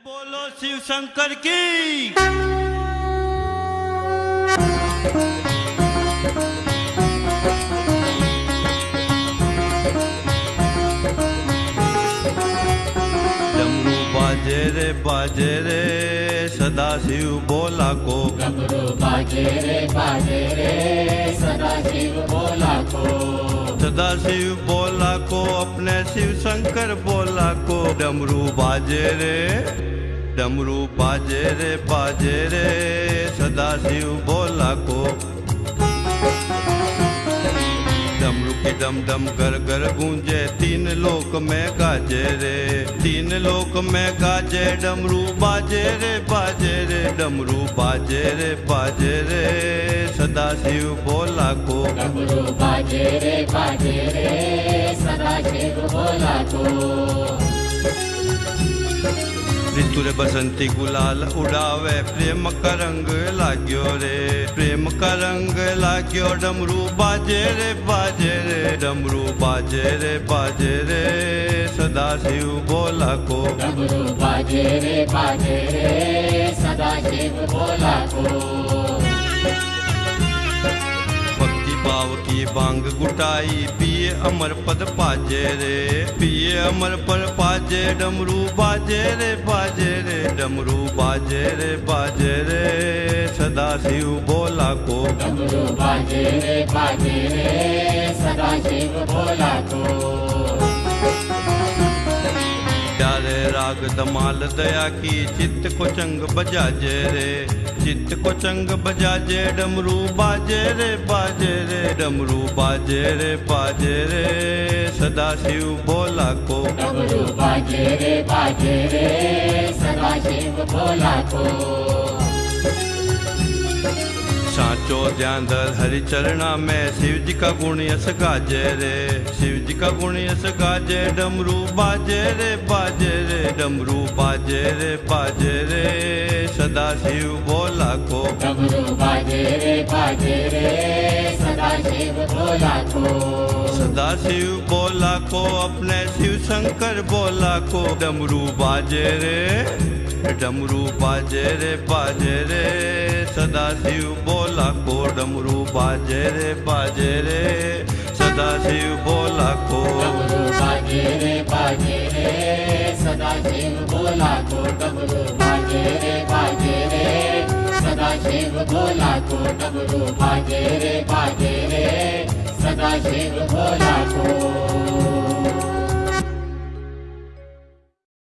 बोलो शिव शंकर की। डमरू बाजे रे सदा शिव बोला को। डमरू बाजे रे सदा शिव बोला को। सदा शिव बोला को अपने शिव शंकर बोला को। डमरू बाजे रे सदा शिव बोला को। डमरू की डम डम घर घर गूंजे तीन लोक में गाजे रे। तीन लोक में गाजे डमरू बाजे रे डमरू बाजे रे सदा शिव बोला को। डमरू बाजे रे सदा शिव बोला को। ऋतुरे बसंती गुलाल उड़ावे प्रेम का रंग लाग्यो रे। प्रेम का रंग लाग्यो डमरू बाजे रे डमरू बाजे रे सदा शिव बोला को। डमरू बाजे रे सदा शिव बोला को। भाव की बांग गुटाई पिए अमर पद पाजे रे। पिए अमर पद पाजे डमरू बाजे रे डमरू बाजे रे सदा शिव बोला को। डमरू बाजे रे सदा शिव बोला को। प्यारे राग दमाल दया की चित्त को चंग बजाजे रे। चित्त को चंग बजाजे डमरू बाजे रे डमरू बाजे रे सदा शिव बोला को। डमरू बाजे रे सदा शिव बोला को। साचो ध्यान धर हरि चरणा में शिव जी का गुण यस गाजे रे। शिव जी का गुण यस गाजे डमरू बाजे रे डमरू बाजे रे सदा शिव बोला को। डमरू बाजे रे सदा शिव बोला को। सदा शिव बोला को अपने शिव शंकर बोला को। डमरू बाजे रे सदा शिव बोला को। डमरू बाजे रे सदा शिव बोला को। डमरू बाजे रे सदा शिव बोला को। डमरू बाजे रे सदा शिव बोला को। डमरू बाजे रे सदा शिव बोला को।